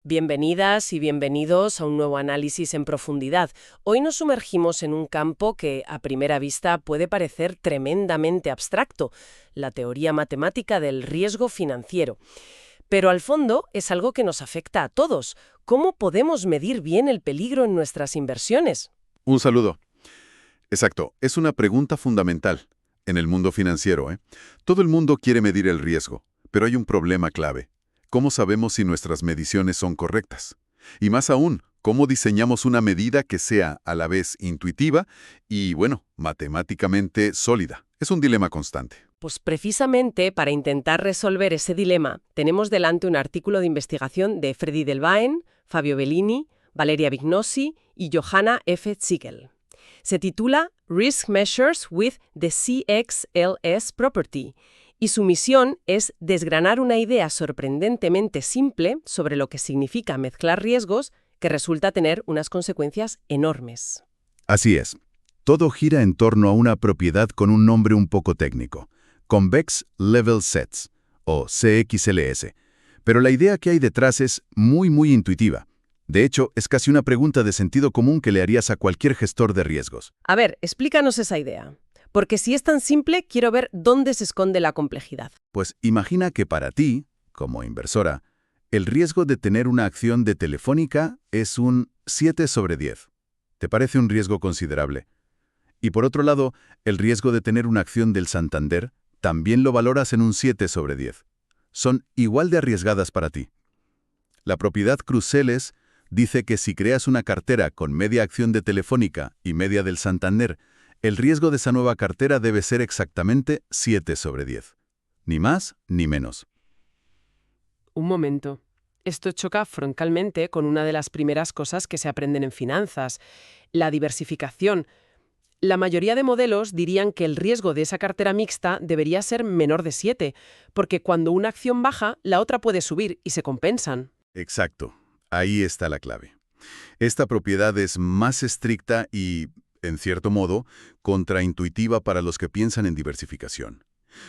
Bienvenidas y bienvenidos a un nuevo análisis en profundidad. Hoy nos sumergimos en un campo que, a primera vista, puede parecer tremendamente abstracto, la teoría matemática del riesgo financiero. Pero al fondo es algo que nos afecta a todos. ¿Cómo podemos medir bien el peligro en nuestras inversiones? Un saludo. Exacto, es una pregunta fundamental en el mundo financiero, ¿eh? Todo el mundo quiere medir el riesgo, pero hay un problema clave. ¿Cómo sabemos si nuestras mediciones son correctas? Y más aún, ¿cómo diseñamos una medida que sea a la vez intuitiva y, matemáticamente sólida? Es un dilema constante. Pues precisamente para intentar resolver ese dilema, tenemos delante un artículo de investigación de Freddy Delbaen, Fabio Bellini, Valeria Vignosi y Johanna F. Ziegel. Se titula Risk Measures with the CXLS Property, y su misión es desgranar una idea sorprendentemente simple sobre lo que significa mezclar riesgos que resulta tener unas consecuencias enormes. Así es. Todo gira en torno a una propiedad con un nombre un poco técnico, Convex Level Sets, o CXLS. Pero la idea que hay detrás es muy intuitiva. De hecho, es casi una pregunta de sentido común que le harías a cualquier gestor de riesgos. A ver, explícanos esa idea. Porque si es tan simple, quiero ver dónde se esconde la complejidad. Pues imagina que para ti, como inversora, el riesgo de tener una acción de Telefónica es un 7 sobre 10. ¿Te parece un riesgo considerable? Y por otro lado, el riesgo de tener una acción del Santander también lo valoras en un 7 sobre 10. Son igual de arriesgadas para ti. La propiedad Cruceles dice que si creas una cartera con media acción de Telefónica y media del Santander, el riesgo de esa nueva cartera debe ser exactamente 7 sobre 10. Ni más ni menos. Un momento. Esto choca frontalmente con una de las primeras cosas que se aprenden en finanzas, la diversificación. La mayoría de modelos dirían que el riesgo de esa cartera mixta debería ser menor de 7, porque cuando una acción baja, la otra puede subir y se compensan. Exacto. Ahí está la clave. Esta propiedad es más estricta y, en cierto modo, contraintuitiva para los que piensan en diversificación.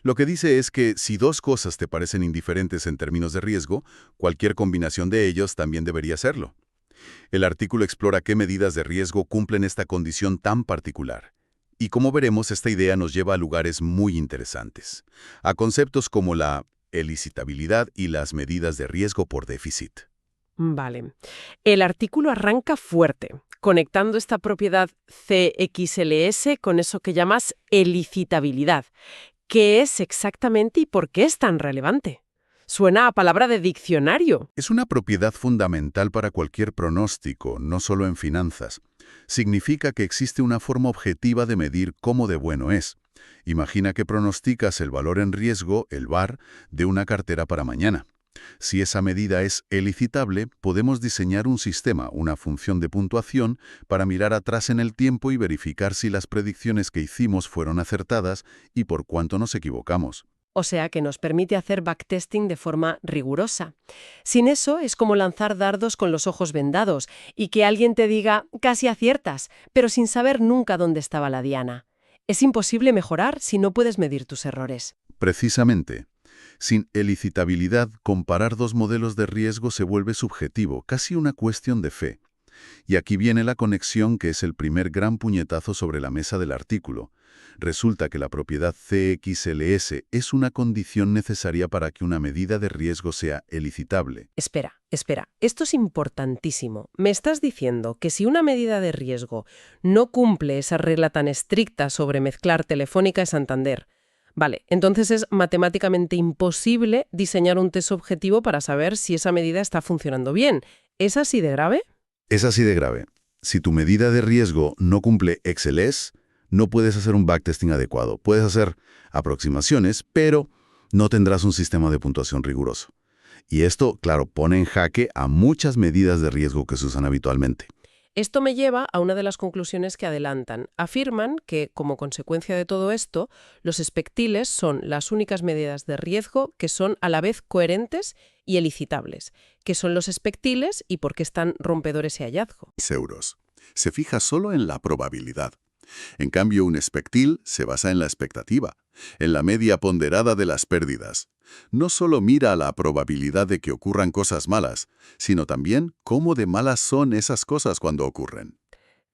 Lo que dice es que si dos cosas te parecen indiferentes en términos de riesgo, cualquier combinación de ellos también debería serlo. El artículo explora qué medidas de riesgo cumplen esta condición tan particular. Y como veremos, esta idea nos lleva a lugares muy interesantes, a conceptos como la elicitabilidad y las medidas de riesgo por déficit. Vale. El artículo arranca fuerte, conectando esta propiedad CXLS con eso que llamas elicitabilidad. ¿Qué es exactamente y por qué es tan relevante? Suena a palabra de diccionario. Es una propiedad fundamental para cualquier pronóstico, no solo en finanzas. Significa que existe una forma objetiva de medir cómo de bueno es. Imagina que pronosticas el valor en riesgo, el VaR, de una cartera para mañana. Si esa medida es elicitable, podemos diseñar un sistema, una función de puntuación, para mirar atrás en el tiempo y verificar si las predicciones que hicimos fueron acertadas y por cuánto nos equivocamos. O sea que nos permite hacer backtesting de forma rigurosa. Sin eso es como lanzar dardos con los ojos vendados y que alguien te diga casi aciertas, pero sin saber nunca dónde estaba la diana. Es imposible mejorar si no puedes medir tus errores. Precisamente. Sin elicitabilidad, comparar dos modelos de riesgo se vuelve subjetivo, casi una cuestión de fe. Y aquí viene la conexión que es el primer gran puñetazo sobre la mesa del artículo. Resulta que la propiedad CXLS es una condición necesaria para que una medida de riesgo sea elicitable. Espera. Esto es importantísimo. Me estás diciendo que si una medida de riesgo no cumple esa regla tan estricta sobre mezclar Telefónica y Santander, vale, entonces es matemáticamente imposible diseñar un test objetivo para saber si esa medida está funcionando bien. ¿Es así de grave? Es así de grave. Si tu medida de riesgo no cumple XLS, no puedes hacer un backtesting adecuado. Puedes hacer aproximaciones, pero no tendrás un sistema de puntuación riguroso. Y esto, claro, pone en jaque a muchas medidas de riesgo que se usan habitualmente. Esto me lleva a una de las conclusiones que adelantan. Afirman que, como consecuencia de todo esto, los expectiles son las únicas medidas de riesgo que son a la vez coherentes y elicitables. ¿Qué son los expectiles y por qué están rompedores ese hallazgo? Euros. Se fija solo en la probabilidad. En cambio, un expectil se basa en la expectativa. en la media ponderada de las pérdidas. No solo mira la probabilidad de que ocurran cosas malas, sino también cómo de malas son esas cosas cuando ocurren.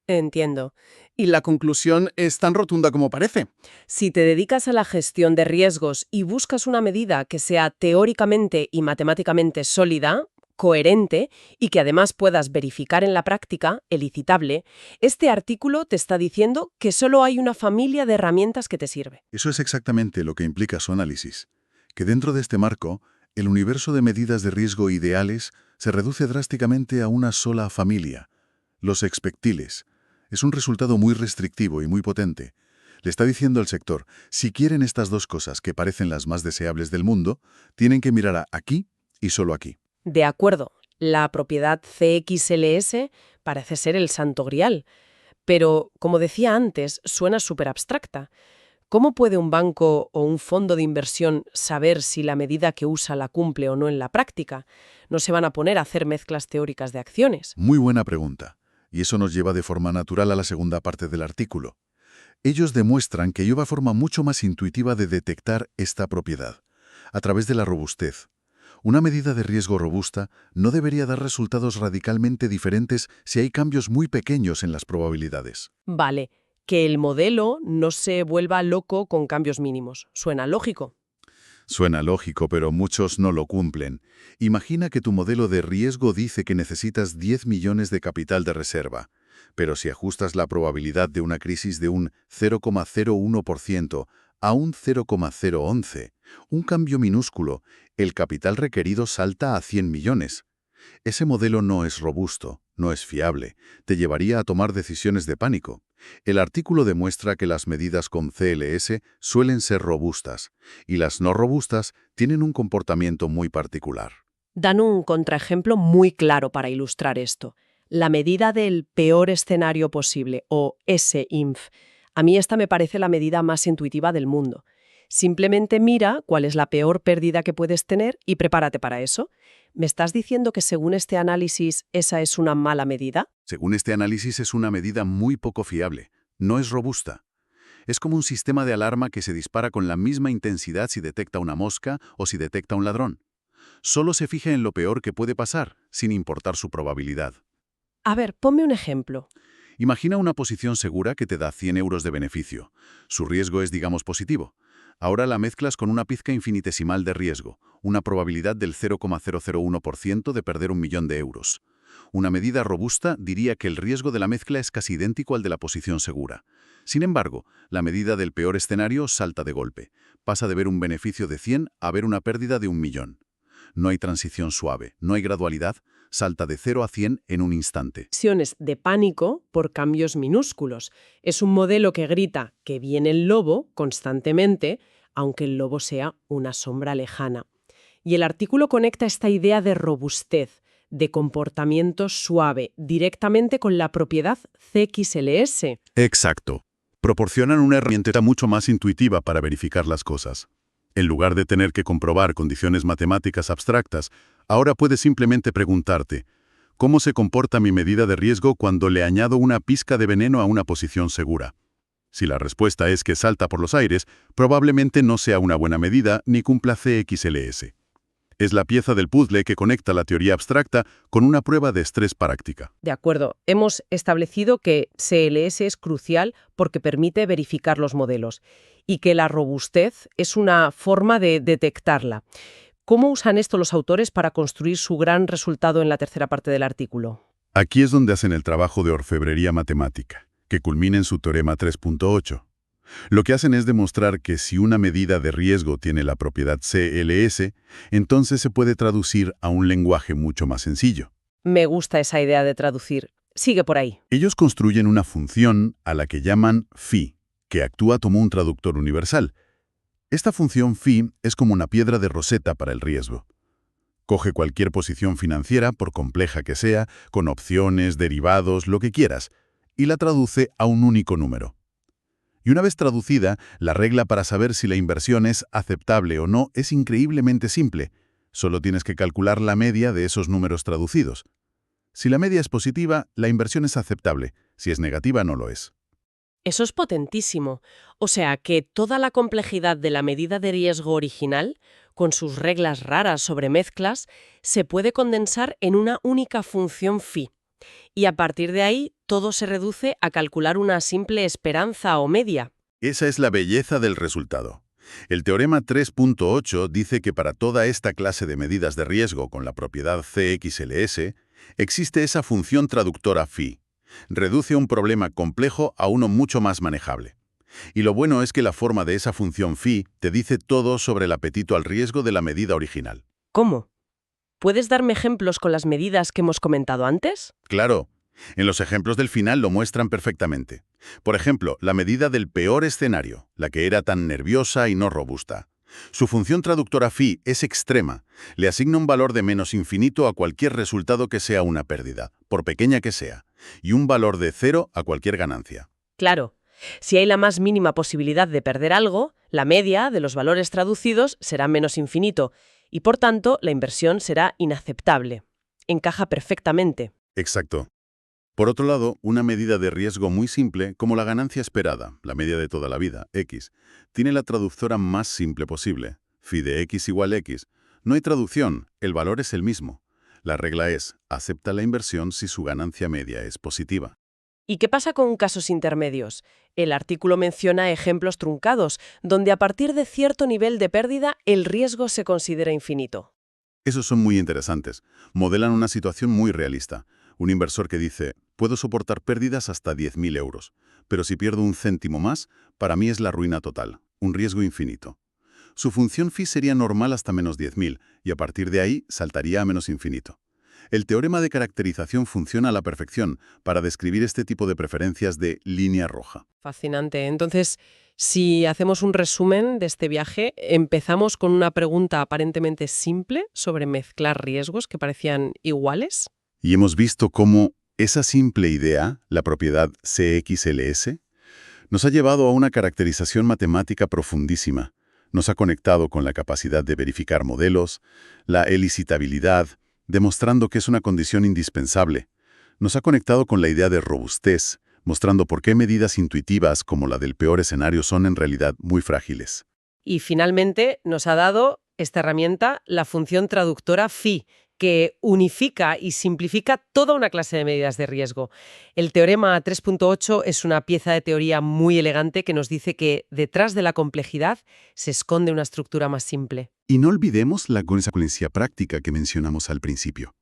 Entiendo. Y la conclusión es tan rotunda como parece. Si te dedicas a la gestión de riesgos y buscas una medida que sea teóricamente y matemáticamente sólida, coherente y que además puedas verificar en la práctica, elicitable, este artículo te está diciendo que solo hay una familia de herramientas que te sirve. Eso es exactamente lo que implica su análisis, que dentro de este marco, el universo de medidas de riesgo ideales se reduce drásticamente a una sola familia, los expectiles. Es un resultado muy restrictivo y muy potente. Le está diciendo al sector, si quieren estas dos cosas que parecen las más deseables del mundo, tienen que mirar aquí y solo aquí. De acuerdo, la propiedad CXLS parece ser el santo grial, pero, como decía antes, suena súper abstracta. ¿Cómo puede un banco o un fondo de inversión saber si la medida que usa la cumple o no en la práctica? No se van a poner a hacer mezclas teóricas de acciones. Muy buena pregunta. Y eso nos lleva de forma natural a la segunda parte del artículo. Ellos demuestran que hay una forma mucho más intuitiva de detectar esta propiedad, a través de la robustez. Una medida de riesgo robusta no debería dar resultados radicalmente diferentes si hay cambios muy pequeños en las probabilidades. Vale, que el modelo no se vuelva loco con cambios mínimos. Suena lógico. Suena lógico, pero muchos no lo cumplen. Imagina que tu modelo de riesgo dice que necesitas 10 millones de capital de reserva, pero si ajustas la probabilidad de una crisis de un 0,01% a un 0,011, un cambio minúsculo, el capital requerido salta a 100 millones. Ese modelo no es robusto, no es fiable, te llevaría a tomar decisiones de pánico. El artículo demuestra que las medidas con CLS suelen ser robustas, y las no robustas tienen un comportamiento muy particular. Dan un contraejemplo muy claro para ilustrar esto. La medida del peor escenario posible, o SIMF. A mí esta me parece la medida más intuitiva del mundo. Simplemente mira cuál es la peor pérdida que puedes tener y prepárate para eso. ¿Me estás diciendo que según este análisis esa es una mala medida? Según este análisis es una medida muy poco fiable, no es robusta. Es como un sistema de alarma que se dispara con la misma intensidad si detecta una mosca o si detecta un ladrón. Solo se fija en lo peor que puede pasar, sin importar su probabilidad. A ver, ponme un ejemplo. Imagina una posición segura que te da 100 euros de beneficio. Su riesgo es, digamos, positivo. Ahora la mezclas con una pizca infinitesimal de riesgo, una probabilidad del 0,001% de perder 1.000.000 de euros. Una medida robusta diría que el riesgo de la mezcla es casi idéntico al de la posición segura. Sin embargo, la medida del peor escenario salta de golpe. Pasa de ver un beneficio de 100 a ver una pérdida de 1.000.000. No hay transición suave, no hay gradualidad, salta de 0 a 100 en un instante. Acciones de pánico por cambios minúsculos. Es un modelo que grita que viene el lobo constantemente, aunque el lobo sea una sombra lejana. Y el artículo conecta esta idea de robustez, de comportamiento suave, directamente con la propiedad CXLS. Exacto. Proporcionan una herramienta mucho más intuitiva para verificar las cosas. En lugar de tener que comprobar condiciones matemáticas abstractas, ahora puedes simplemente preguntarte, ¿cómo se comporta mi medida de riesgo cuando le añado una pizca de veneno a una posición segura? Si la respuesta es que salta por los aires, probablemente no sea una buena medida ni cumpla CXLS. Es la pieza del puzzle que conecta la teoría abstracta con una prueba de estrés práctica. De acuerdo, hemos establecido que CLS es crucial porque permite verificar los modelos y que la robustez es una forma de detectarla. ¿Cómo usan esto los autores para construir su gran resultado en la tercera parte del artículo? Aquí es donde hacen el trabajo de orfebrería matemática, que culmina en su teorema 3.8. Lo que hacen es demostrar que si una medida de riesgo tiene la propiedad CLS, entonces se puede traducir a un lenguaje mucho más sencillo. Me gusta esa idea de traducir. Sigue por ahí. Ellos construyen una función a la que llaman phi, que actúa como un traductor universal. Esta función phi es como una piedra de Rosetta para el riesgo. Coge cualquier posición financiera, por compleja que sea, con opciones, derivados, lo que quieras, y la traduce a un único número. Y una vez traducida, la regla para saber si la inversión es aceptable o no es increíblemente simple. Solo tienes que calcular la media de esos números traducidos. Si la media es positiva, la inversión es aceptable. Si es negativa, no lo es. Eso es potentísimo. O sea, que toda la complejidad de la medida de riesgo original, con sus reglas raras sobre mezclas, se puede condensar en una única función phi. Y a partir de ahí, todo se reduce a calcular una simple esperanza o media. Esa es la belleza del resultado. El teorema 3.8 dice que para toda esta clase de medidas de riesgo con la propiedad CXLS, existe esa función traductora phi. Reduce un problema complejo a uno mucho más manejable. Y lo bueno es que la forma de esa función phi te dice todo sobre el apetito al riesgo de la medida original. ¿Cómo? ¿Puedes darme ejemplos con las medidas que hemos comentado antes? Claro, en los ejemplos del final lo muestran perfectamente. Por ejemplo, la medida del peor escenario, la que era tan nerviosa y no robusta. Su función traductora phi es extrema. Le asigna un valor de menos infinito a cualquier resultado que sea una pérdida, por pequeña que sea, y un valor de 0 a cualquier ganancia. Claro. Si hay la más mínima posibilidad de perder algo, la media de los valores traducidos será menos infinito y, por tanto, la inversión será inaceptable. Encaja perfectamente. Exacto. Por otro lado, una medida de riesgo muy simple, como la ganancia esperada, la media de toda la vida, X, tiene la traductora más simple posible. Phi de X igual X. No hay traducción, el valor es el mismo. La regla es, acepta la inversión si su ganancia media es positiva. ¿Y qué pasa con casos intermedios? El artículo menciona ejemplos truncados, donde a partir de cierto nivel de pérdida el riesgo se considera infinito. Esos son muy interesantes. Modelan una situación muy realista. Un inversor que dice, puedo soportar pérdidas hasta 10.000 euros, pero si pierdo un céntimo más, para mí es la ruina total, un riesgo infinito. Su función phi sería normal hasta menos 10.000 y a partir de ahí saltaría a menos infinito. El teorema de caracterización funciona a la perfección para describir este tipo de preferencias de línea roja. Fascinante. Entonces, si hacemos un resumen de este viaje, empezamos con una pregunta aparentemente simple sobre mezclar riesgos que parecían iguales. Y hemos visto cómo esa simple idea, la propiedad CXLS, nos ha llevado a una caracterización matemática profundísima. Nos ha conectado con la capacidad de verificar modelos, la elicitabilidad, demostrando que es una condición indispensable. Nos ha conectado con la idea de robustez, mostrando por qué medidas intuitivas como la del peor escenario son en realidad muy frágiles. Y finalmente nos ha dado esta herramienta, la función traductora phi, que unifica y simplifica toda una clase de medidas de riesgo. El teorema 3.8 es una pieza de teoría muy elegante que nos dice que detrás de la complejidad se esconde una estructura más simple. Y no olvidemos la consecuencia práctica que mencionamos al principio.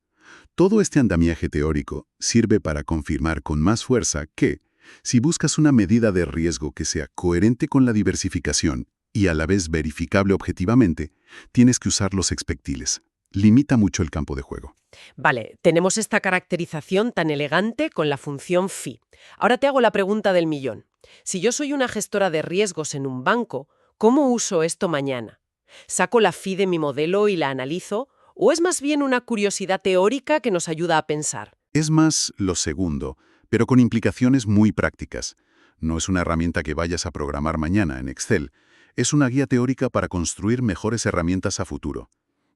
Todo este andamiaje teórico sirve para confirmar con más fuerza que, si buscas una medida de riesgo que sea coherente con la diversificación y a la vez verificable objetivamente, tienes que usar los expectiles. Limita mucho el campo de juego. Vale, tenemos esta caracterización tan elegante con la función phi. Ahora te hago la pregunta del millón. Si yo soy una gestora de riesgos en un banco, ¿cómo uso esto mañana? ¿Saco la phi de mi modelo y la analizo? ¿O es más bien una curiosidad teórica que nos ayuda a pensar? Es más lo segundo, pero con implicaciones muy prácticas. No es una herramienta que vayas a programar mañana en Excel. Es una guía teórica para construir mejores herramientas a futuro.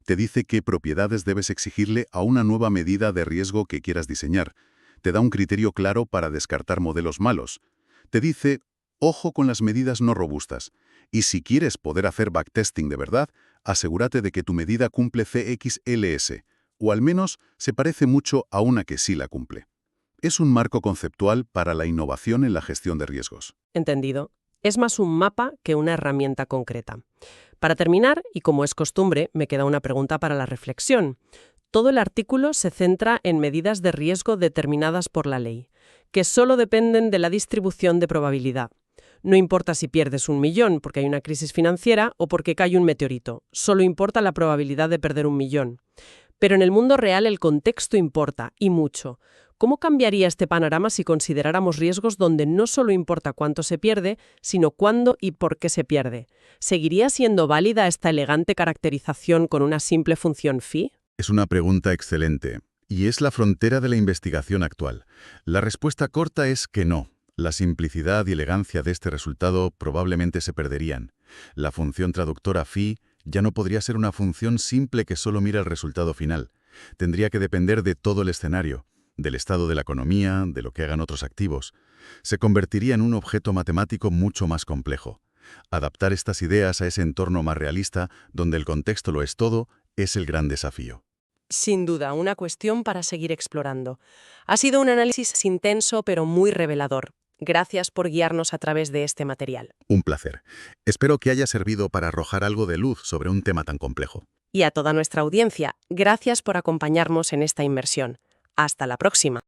Te dice qué propiedades debes exigirle a una nueva medida de riesgo que quieras diseñar. Te da un criterio claro para descartar modelos malos. Te dice, ojo con las medidas no robustas. Y si quieres poder hacer backtesting de verdad, asegúrate de que tu medida cumple CXLS, o al menos se parece mucho a una que sí la cumple. Es un marco conceptual para la innovación en la gestión de riesgos. Entendido. Es más un mapa que una herramienta concreta. Para terminar, y como es costumbre, me queda una pregunta para la reflexión. Todo el artículo se centra en medidas de riesgo determinadas por la ley, que solo dependen de la distribución de probabilidad. No importa si pierdes 1 millón porque hay una crisis financiera o porque cae un meteorito, solo importa la probabilidad de perder 1 millón. Pero en el mundo real el contexto importa, y mucho. ¿Cómo cambiaría este panorama si consideráramos riesgos donde no solo importa cuánto se pierde, sino cuándo y por qué se pierde? ¿Seguiría siendo válida esta elegante caracterización con una simple función phi? Es una pregunta excelente, y es la frontera de la investigación actual. La respuesta corta es que no. La simplicidad y elegancia de este resultado probablemente se perderían. La función traductora phi ya no podría ser una función simple que solo mira el resultado final. Tendría que depender de todo el escenario, del estado de la economía, de lo que hagan otros activos. Se convertiría en un objeto matemático mucho más complejo. Adaptar estas ideas a ese entorno más realista, donde el contexto lo es todo, es el gran desafío. Sin duda, una cuestión para seguir explorando. Ha sido un análisis intenso pero muy revelador. Gracias por guiarnos a través de este material. Un placer. Espero que haya servido para arrojar algo de luz sobre un tema tan complejo. Y a toda nuestra audiencia, gracias por acompañarnos en esta inmersión. Hasta la próxima.